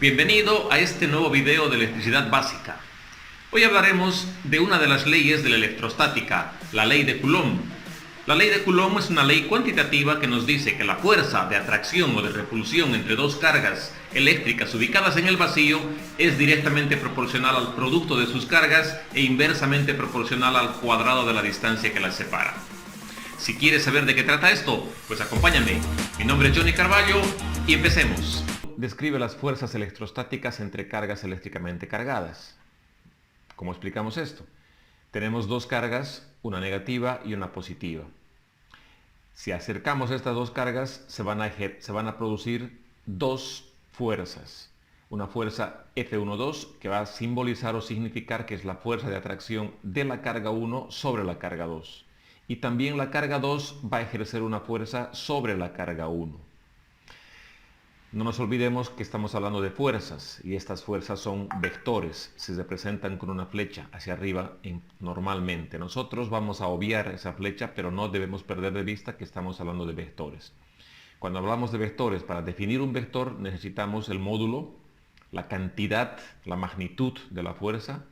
Bienvenido a este nuevo video de electricidad básica. Hoy hablaremos de una de las leyes de la electrostática, la ley de Coulomb. La ley de Coulomb es una ley cuantitativa que nos dice que la fuerza de atracción o de repulsión entre dos cargas eléctricas ubicadas en el vacío es directamente proporcional al producto de sus cargas e inversamente proporcional al cuadrado de la distancia que las separa. Si quieres saber de qué trata esto, pues acompáñame. Mi nombre es Johnny Carballo y empecemos. Describe las fuerzas electrostáticas entre cargas eléctricamente cargadas. ¿Cómo explicamos esto? Tenemos dos cargas, una negativa y una positiva. Si acercamos estas dos cargas, se van a producir dos fuerzas. Una fuerza F12 que va a simbolizar o significar que es la fuerza de atracción de la carga 1 sobre la carga 2. Y también la carga 2 va a ejercer una fuerza sobre la carga 1. No nos olvidemos que estamos hablando de fuerzas y estas fuerzas son vectores, se representan con una flecha hacia arriba normalmente. Nosotros vamos a obviar esa flecha, pero no debemos perder de vista que estamos hablando de vectores. Cuando hablamos de vectores, para definir un vector necesitamos el módulo, la cantidad, la magnitud de la fuerza.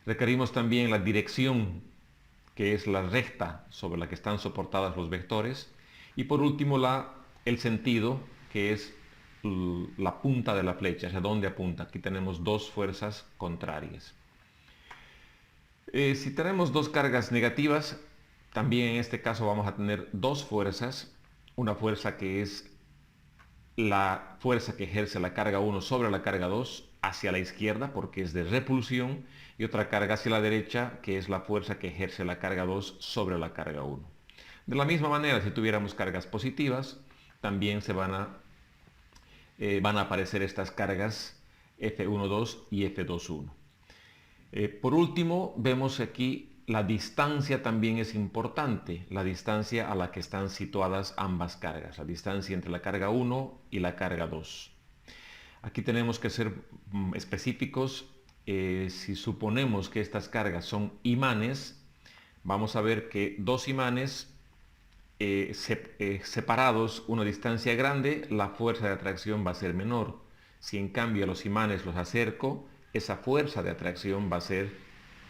Requerimos también la dirección, que es la recta sobre la que están soportadas los vectores. Y por último el sentido, que es la punta de la flecha, hacia dónde apunta. Aquí tenemos dos fuerzas contrarias. Si tenemos dos cargas negativas, también en este caso vamos a tener dos fuerzas. Una fuerza que es la fuerza que ejerce la carga 1 sobre la carga 2 hacia la izquierda porque es de repulsión, y otra carga hacia la derecha que es la fuerza que ejerce la carga 2 sobre la carga 1. De la misma manera, si tuviéramos cargas positivas, también van a aparecer estas cargas F12 y F21. Por último, vemos aquí la distancia también es importante, la distancia a la que están situadas ambas cargas, la distancia entre la carga 1 y la carga 2. Aquí tenemos que ser específicos. Si suponemos que estas cargas son imanes, vamos a ver que dos imanes separados una distancia grande, la fuerza de atracción va a ser menor. Si en cambio a los imanes los acerco, esa fuerza de atracción va a ser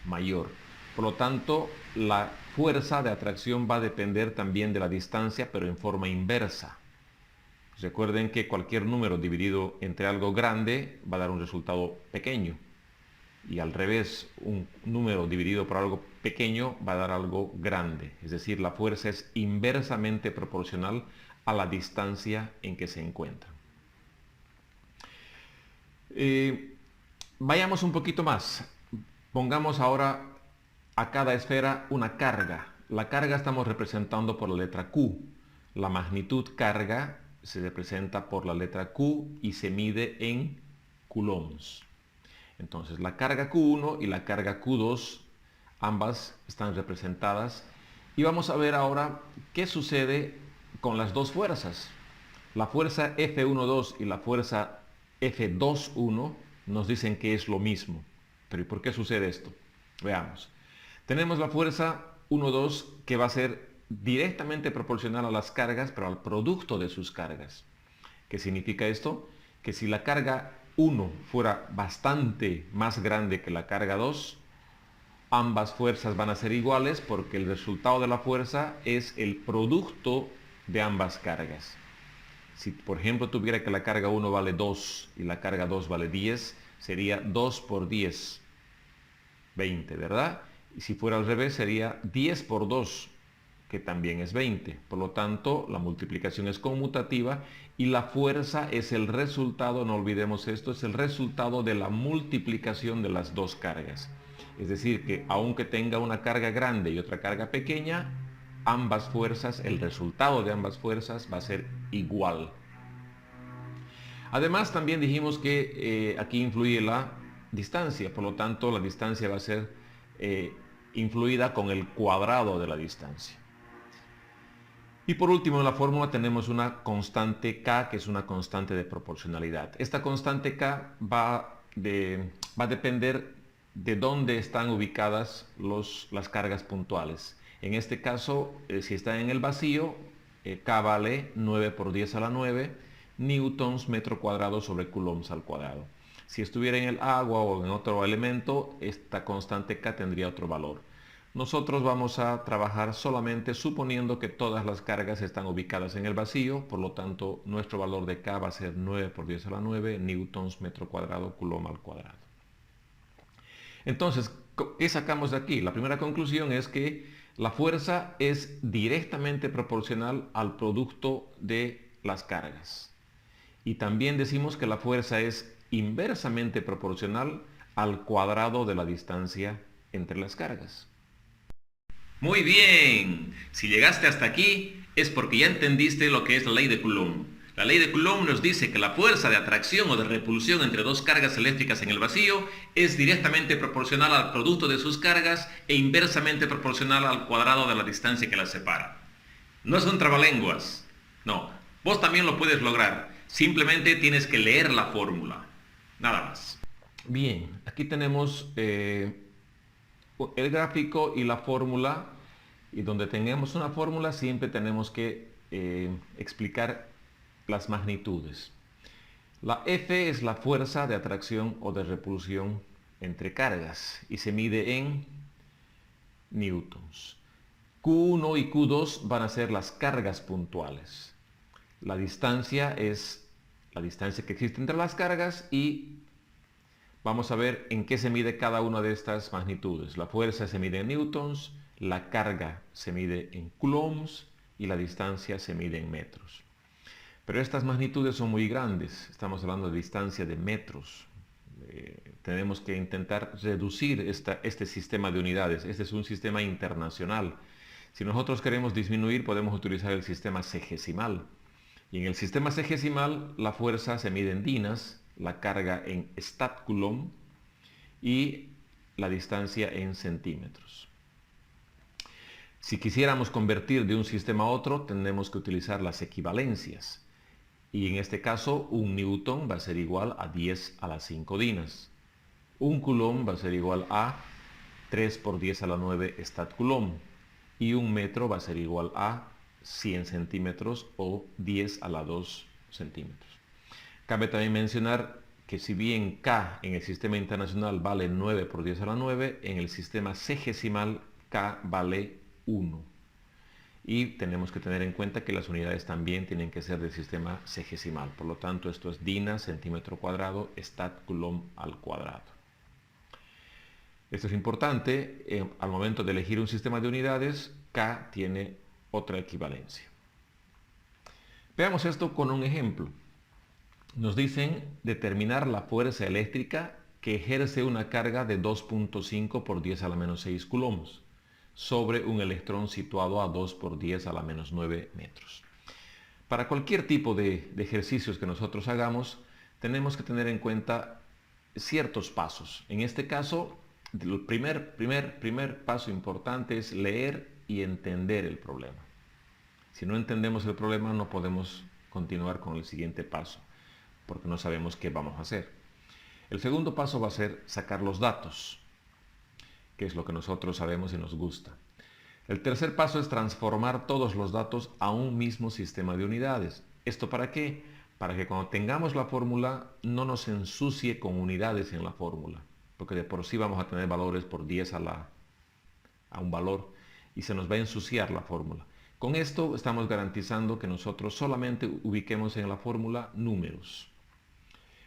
mayor. Por lo tanto, la fuerza de atracción va a depender también de la distancia, pero en forma inversa. Recuerden que cualquier número dividido entre algo grande va a dar un resultado pequeño. Y al revés, un número dividido por algo pequeño va a dar algo grande. Es decir, la fuerza es inversamente proporcional a la distancia en que se encuentra. Vayamos un poquito más. Pongamos ahora a cada esfera una carga. La carga estamos representando por la letra Q. La magnitud carga se representa por la letra Q y se mide en coulombs. Entonces la carga Q1 y la carga Q2, ambas están representadas. Y vamos a ver ahora qué sucede con las dos fuerzas. La fuerza F12 y la fuerza F21 nos dicen que es lo mismo. Pero ¿y por qué sucede esto? Veamos. Tenemos la fuerza 1,2 que va a ser directamente proporcional a las cargas, pero al producto de sus cargas. ¿Qué significa esto? Que si la carga 1 fuera bastante más grande que la carga 2, ambas fuerzas van a ser iguales porque el resultado de la fuerza es el producto de ambas cargas. Si por ejemplo tuviera que la carga 1 vale 2 y la carga 2 vale 10, sería 2 por 10, 20, ¿verdad? Y si fuera al revés sería 10 por 2, que también es 20. Por lo tanto, la multiplicación es conmutativa y la fuerza es el resultado, no olvidemos esto, es el resultado de la multiplicación de las dos cargas. Es decir, que aunque tenga una carga grande y otra carga pequeña, ambas fuerzas, el resultado de ambas fuerzas va a ser igual. Además, también dijimos que aquí influye la distancia, por lo tanto, la distancia va a ser influida con el cuadrado de la distancia. Y por último, en la fórmula tenemos una constante K, que es una constante de proporcionalidad. Esta constante K va a depender de dónde están ubicadas las cargas puntuales. En este caso, si está en el vacío, K vale 9 por 10 a la 9 newtons metro cuadrado sobre coulombs al cuadrado. Si estuviera en el agua o en otro elemento, esta constante K tendría otro valor. Nosotros vamos a trabajar solamente suponiendo que todas las cargas están ubicadas en el vacío, por lo tanto nuestro valor de K va a ser 9 por 10 a la 9 newtons metro cuadrado coulomb al cuadrado. Entonces, ¿qué sacamos de aquí? La primera conclusión es que la fuerza es directamente proporcional al producto de las cargas. Y también decimos que la fuerza es inversamente proporcional al cuadrado de la distancia entre las cargas. Muy bien, si llegaste hasta aquí es porque ya entendiste lo que es la ley de Coulomb. La ley de Coulomb nos dice que la fuerza de atracción o de repulsión entre dos cargas eléctricas en el vacío es directamente proporcional al producto de sus cargas e inversamente proporcional al cuadrado de la distancia que las separa. No es un trabalenguas, no, vos también lo puedes lograr, simplemente tienes que leer la fórmula, nada más. Bien, aquí tenemos el gráfico y la fórmula, y donde tengamos una fórmula siempre tenemos que explicar las magnitudes. La F es la fuerza de atracción o de repulsión entre cargas y se mide en newtons. Q1 y Q2 van a ser las cargas puntuales. La distancia es la distancia que existe entre las cargas y vamos a ver en qué se mide cada una de estas magnitudes. La fuerza se mide en newtons, la carga se mide en coulombs y la distancia se mide en metros. Pero estas magnitudes son muy grandes, estamos hablando de distancia de metros. Tenemos que intentar reducir este sistema de unidades. Este es un sistema internacional. Si nosotros queremos disminuir, podemos utilizar el sistema segesimal. Y en el sistema segesimal, la fuerza se mide en dinas, la carga en stat-coulomb y la distancia en centímetros. Si quisiéramos convertir de un sistema a otro, tendremos que utilizar las equivalencias. Y en este caso, un newton va a ser igual a 10 a las 5 dinas. Un coulomb va a ser igual a 3 por 10 a la 9 stat-coulomb. Y un metro va a ser igual a 100 centímetros o 10 a la 2 centímetros. Cabe también mencionar que si bien K en el sistema internacional vale 9 por 10 a la 9, en el sistema segesimal K vale 1. Y tenemos que tener en cuenta que las unidades también tienen que ser del sistema segesimal. Por lo tanto, esto es dina, centímetro cuadrado, stat-coulomb al cuadrado. Esto es importante. Al momento de elegir un sistema de unidades, K tiene otra equivalencia. Veamos esto con un ejemplo. Nos dicen determinar la fuerza eléctrica que ejerce una carga de 2.5 por 10 a la menos 6 coulombs sobre un electrón situado a 2 por 10 a la menos 9 metros. Para cualquier tipo de ejercicios que nosotros hagamos, tenemos que tener en cuenta ciertos pasos. En este caso, el primer paso importante es leer y entender el problema. Si no entendemos el problema, no podemos continuar con el siguiente paso, porque no sabemos qué vamos a hacer. El segundo paso va a ser sacar los datos, que es lo que nosotros sabemos y nos gusta. El tercer paso es transformar todos los datos a un mismo sistema de unidades. ¿Esto para qué? Para que cuando tengamos la fórmula no nos ensucie con unidades en la fórmula, porque de por sí vamos a tener valores por 10 a un valor y se nos va a ensuciar la fórmula. Con esto estamos garantizando que nosotros solamente ubiquemos en la fórmula números.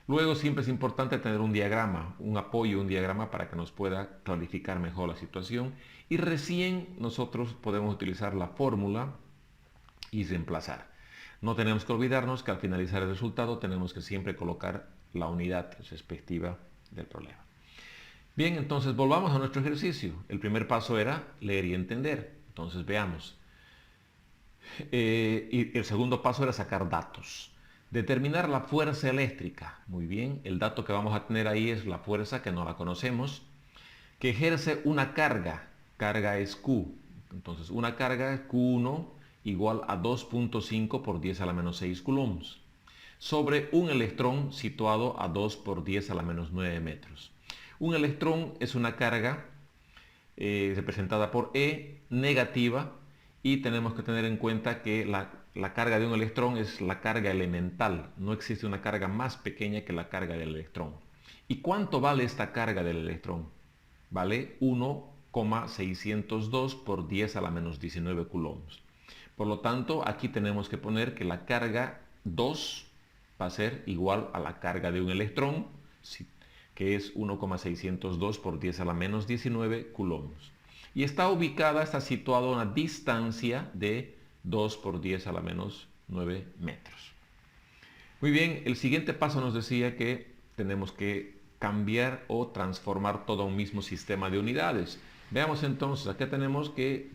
Luego siempre es importante tener un diagrama, un apoyo, un diagrama para que nos pueda clarificar mejor la situación y recién nosotros podemos utilizar la fórmula y reemplazar. No tenemos que olvidarnos que al finalizar el resultado tenemos que siempre colocar la unidad respectiva del problema. Bien, entonces volvamos a nuestro ejercicio. El primer paso era leer y entender. Entonces veamos. Y el segundo paso era sacar datos. Determinar la fuerza eléctrica. Muy bien, el dato que vamos a tener ahí es la fuerza, que no la conocemos, que ejerce una carga. Carga es Q. Entonces, una carga Q1 igual a 2.5 por 10 a la menos 6 coulombs sobre un electrón situado a 2 por 10 a la menos 9 metros. Un electrón es una carga representada por E negativa y tenemos que tener en cuenta que la carga de un electrón es la carga elemental. No existe una carga más pequeña que la carga del electrón. ¿Y cuánto vale esta carga del electrón? Vale 1,602 por 10 a la menos 19 coulombs. Por lo tanto, aquí tenemos que poner que la carga 2 va a ser igual a la carga de un electrón, que es 1,602 por 10 a la menos 19 coulombs. Y está situada a una distancia de 2 por 10 a la menos 9 metros. Muy bien, el siguiente paso nos decía que tenemos que cambiar o transformar todo un mismo sistema de unidades. Veamos entonces, acá tenemos que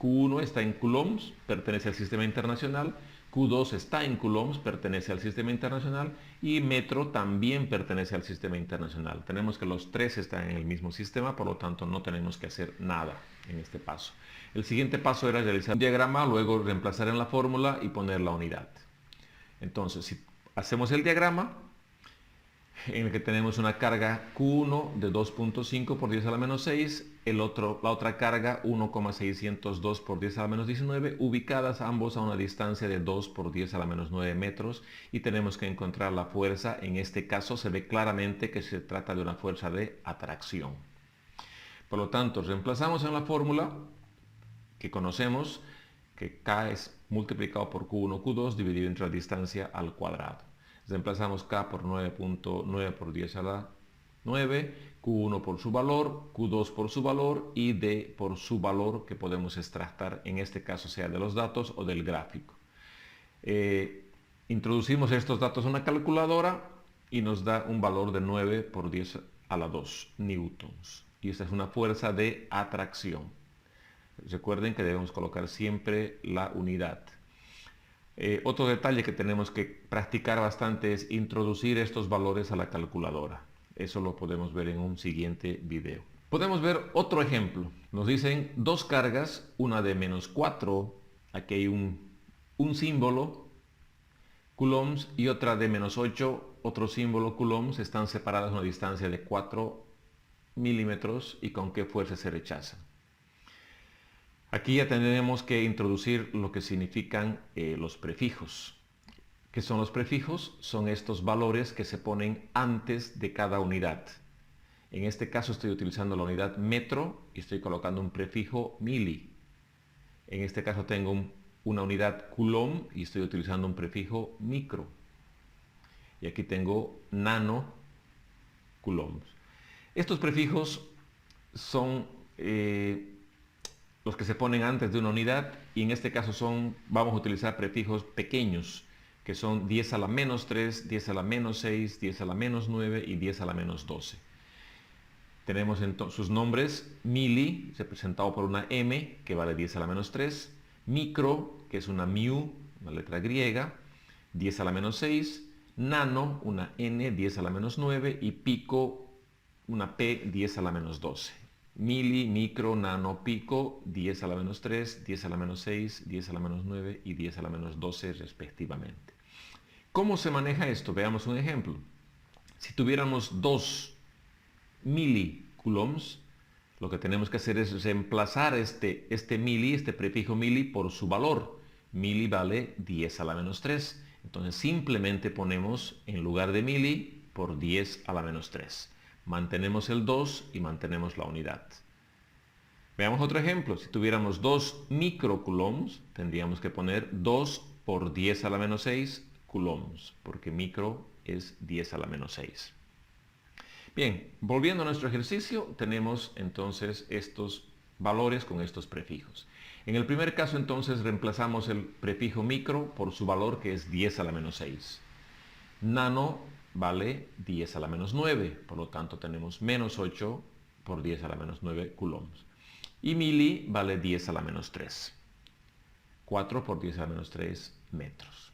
Q1 está en coulombs, pertenece al sistema internacional, Q2 está en coulombs, pertenece al sistema internacional, y metro también pertenece al sistema internacional. Tenemos que los tres están en el mismo sistema, por lo tanto no tenemos que hacer nada en este paso. El siguiente paso era realizar un diagrama, luego reemplazar en la fórmula y poner la unidad. Entonces, si hacemos el diagrama, en el que tenemos una carga Q1 de 2.5 por 10 a la menos 6, la otra carga 1,602 por 10 a la menos 19, ubicadas ambos a una distancia de 2 por 10 a la menos 9 metros, y tenemos que encontrar la fuerza. En este caso se ve claramente que se trata de una fuerza de atracción. Por lo tanto, reemplazamos en la fórmula que conocemos que K es multiplicado por Q1, Q2 dividido entre la distancia al cuadrado. Reemplazamos K por 9.9 por 10 a la 9, Q1 por su valor, Q2 por su valor y D por su valor, que podemos extractar, en este caso sea de los datos o del gráfico. Introducimos estos datos en una calculadora y nos da un valor de 9 por 10 a la 2 newtons. Y esta es una fuerza de atracción. Recuerden que debemos colocar siempre la unidad. Otro detalle que tenemos que practicar bastante es introducir estos valores a la calculadora. Eso lo podemos ver en un siguiente video. Podemos ver otro ejemplo. Nos dicen dos cargas, una de menos 4, aquí hay un símbolo, coulombs, y otra de menos 8, otro símbolo, coulombs. Están separadas a una distancia de 4 milímetros y con qué fuerza se rechazan. Aquí ya tenemos que introducir lo que significan los prefijos. ¿Qué son los prefijos? Son estos valores que se ponen antes de cada unidad. En este caso estoy utilizando la unidad metro y estoy colocando un prefijo mili. En este caso tengo una unidad coulomb y estoy utilizando un prefijo micro. Y aquí tengo nano coulombs. Estos prefijos son los que se ponen antes de una unidad, y en este caso vamos a utilizar prefijos pequeños, que son 10 a la menos 3, 10 a la menos 6, 10 a la menos 9 y 10 a la menos 12. Tenemos entonces sus nombres: mili, representado por una M, que vale 10 a la menos 3, micro, que es una mu, una letra griega, 10 a la menos 6, nano, una N, 10 a la menos 9, y pico, una P, 10 a la menos 12. Mili, micro, nano, pico, 10 a la menos 3, 10 a la menos 6, 10 a la menos 9 y 10 a la menos 12 respectivamente. ¿Cómo se maneja esto? Veamos un ejemplo. Si tuviéramos 2 milicoulombs, lo que tenemos que hacer es reemplazar este prefijo mili por su valor. Mili vale 10 a la menos 3. Entonces simplemente ponemos en lugar de mili por 10 a la menos 3. Mantenemos el 2 y mantenemos la unidad. Veamos otro ejemplo. Si tuviéramos 2 microcoulombs, tendríamos que poner 2 por 10 a la menos 6 coulombs, porque micro es 10 a la menos 6. Bien, volviendo a nuestro ejercicio, tenemos entonces estos valores con estos prefijos. En el primer caso, entonces, reemplazamos el prefijo micro por su valor, que es 10 a la menos 6. Nano vale 10 a la menos 9, por lo tanto tenemos menos 8 por 10 a la menos 9 coulombs. Y mili vale 10 a la menos 3. 4 por 10 a la menos 3 metros.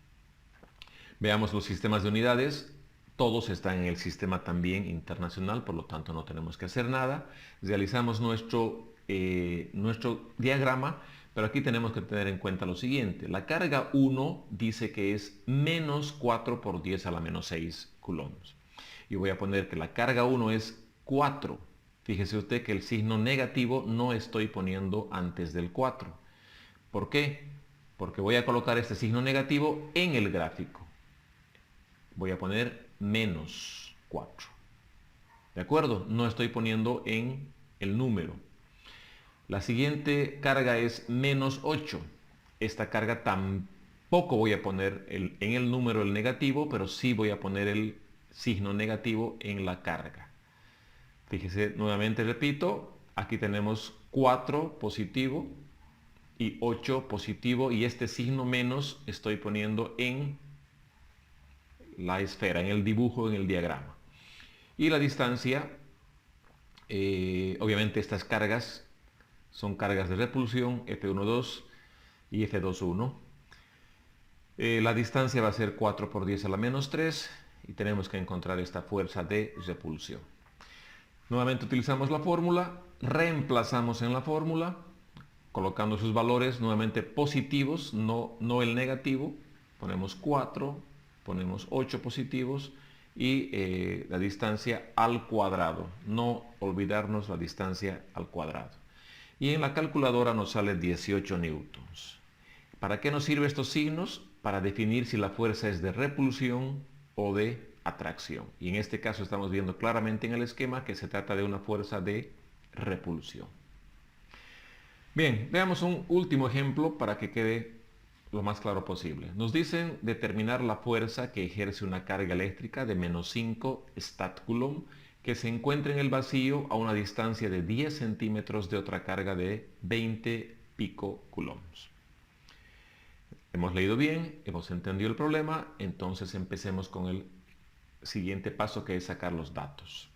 Veamos los sistemas de unidades. Todos están en el sistema también internacional, por lo tanto no tenemos que hacer nada. Realizamos nuestro diagrama, pero aquí tenemos que tener en cuenta lo siguiente. La carga 1 dice que es menos 4 por 10 a la menos 6 coulombs. Y voy a poner que la carga 1 es 4. Fíjese usted que el signo negativo no estoy poniendo antes del 4. ¿Por qué? Porque voy a colocar este signo negativo en el gráfico. Voy a poner menos 4. ¿De acuerdo? No estoy poniendo en el número. La siguiente carga es menos 8. Esta carga tampoco voy a poner en el número el negativo, pero sí voy a poner el signo negativo en la carga. Fíjese, nuevamente repito, aquí tenemos 4 positivo y 8 positivo, y este signo menos estoy poniendo en la esfera, en el dibujo, en el diagrama. Y la distancia, obviamente estas cargas son cargas de repulsión, F1,2 y F2,1. La distancia va a ser 4 por 10 a la menos 3 y tenemos que encontrar esta fuerza de repulsión. Nuevamente utilizamos la fórmula, reemplazamos en la fórmula, colocando sus valores nuevamente positivos, no el negativo. Ponemos 4, ponemos 8 positivos y la distancia al cuadrado. No olvidarnos la distancia al cuadrado. Y en la calculadora nos sale 18 newtons. ¿Para qué nos sirven estos signos? Para definir si la fuerza es de repulsión o de atracción. Y en este caso estamos viendo claramente en el esquema que se trata de una fuerza de repulsión. Bien, veamos un último ejemplo para que quede lo más claro posible. Nos dicen determinar la fuerza que ejerce una carga eléctrica de menos 5 statcoulomb que se encuentra en el vacío a una distancia de 10 centímetros de otra carga de 20 picocoulombs. Hemos leído bien, hemos entendido el problema, entonces empecemos con el siguiente paso, que es sacar los datos.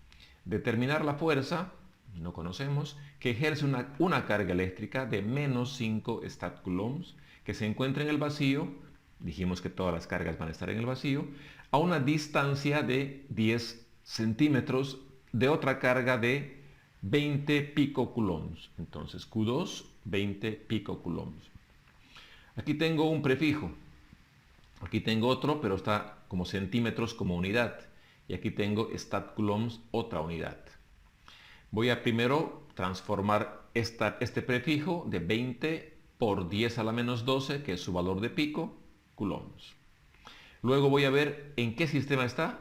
Determinar la fuerza, no conocemos, que ejerce una carga eléctrica de menos 5 statcoulombs que se encuentra en el vacío, dijimos que todas las cargas van a estar en el vacío, a una distancia de 10 centímetros de otra carga de 20 picocoulombs. Entonces Q2, 20 picocoulombs. Aquí tengo un prefijo, aquí tengo otro, pero está como centímetros como unidad, y aquí tengo statcoulombs, otra unidad. Voy a primero transformar este prefijo de 20 por 10 a la menos 12, que es su valor de pico, coulombs. Luego voy a ver en qué sistema está.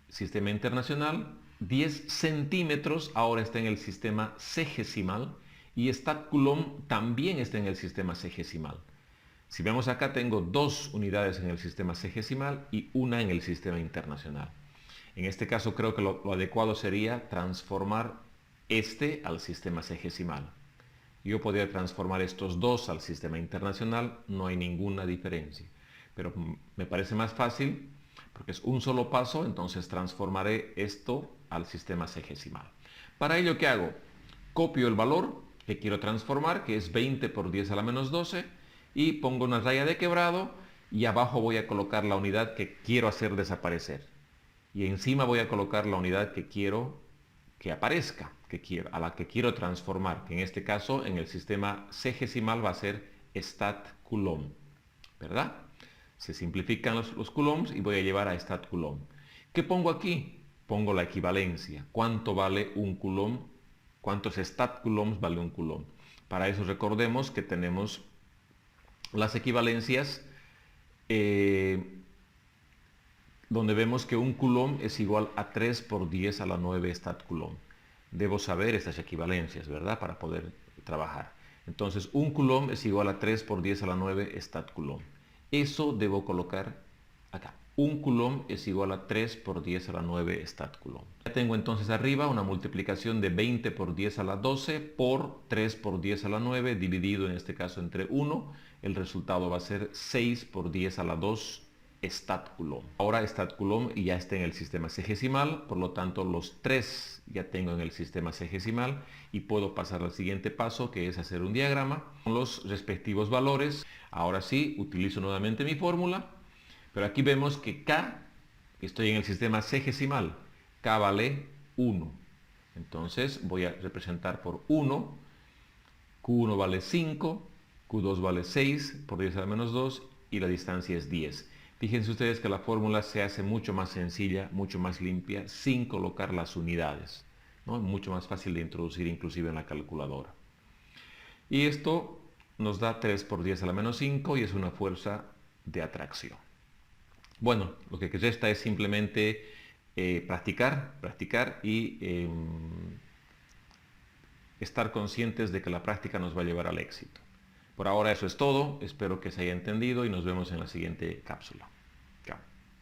Sistema internacional, 10 centímetros ahora está en el sistema sexagesimal, y statcoulomb también está en el sistema sexagesimal. Si vemos acá, tengo 2 unidades en el sistema sexagesimal y una en el sistema internacional. En este caso creo que lo adecuado sería transformar este al sistema sexagesimal. Yo podría transformar estos dos al sistema internacional, no hay ninguna diferencia. Pero me parece más fácil, porque es un solo paso, entonces transformaré esto al sistema sexagesimal. Para ello, ¿qué hago? Copio el valor que quiero transformar, que es 20 por 10 a la menos 12, y pongo una raya de quebrado, y abajo voy a colocar la unidad que quiero hacer desaparecer. Y encima voy a colocar la unidad que quiero que aparezca, a la que quiero transformar, que en este caso en el sistema sexagesimal va a ser statcoulomb, ¿verdad? Se simplifican los coulombs y voy a llevar a statcoulomb. ¿Qué pongo aquí? Pongo la equivalencia. ¿Cuánto vale un coulomb? ¿Cuántos statcoulombs vale un coulomb? Para eso recordemos que tenemos las equivalencias donde vemos que un coulomb es igual a 3 por 10 a la 9 statcoulomb. Debo saber estas equivalencias, ¿verdad? Para poder trabajar. Entonces, un coulomb es igual a 3 por 10 a la 9 statcoulomb. Eso debo colocar acá. Un coulomb es igual a 3 por 10 a la 9 statcoulomb. Ya tengo entonces arriba una multiplicación de 20 por 10 a la 12 por 3 por 10 a la 9 dividido en este caso entre 1. El resultado va a ser 6 por 10 a la 2 statcoulomb. Ahora statcoulomb ya está en el sistema sexagesimal, por lo tanto los 3 ya tengo en el sistema sexagesimal y puedo pasar al siguiente paso, que es hacer un diagrama con los respectivos valores. Ahora sí, utilizo nuevamente mi fórmula, pero aquí vemos que K, estoy en el sistema sexagesimal, K vale 1. Entonces voy a representar por 1, Q1 vale 5, Q2 vale 6 por 10 a la menos 2 y la distancia es 10. Fíjense ustedes que la fórmula se hace mucho más sencilla, mucho más limpia, sin colocar las unidades, ¿no? Mucho más fácil de introducir inclusive en la calculadora. Y esto nos da 3 por 10 a la menos 5 y es una fuerza de atracción. Bueno, lo que resta es simplemente practicar y estar conscientes de que la práctica nos va a llevar al éxito. Por ahora eso es todo, espero que se haya entendido y nos vemos en la siguiente cápsula.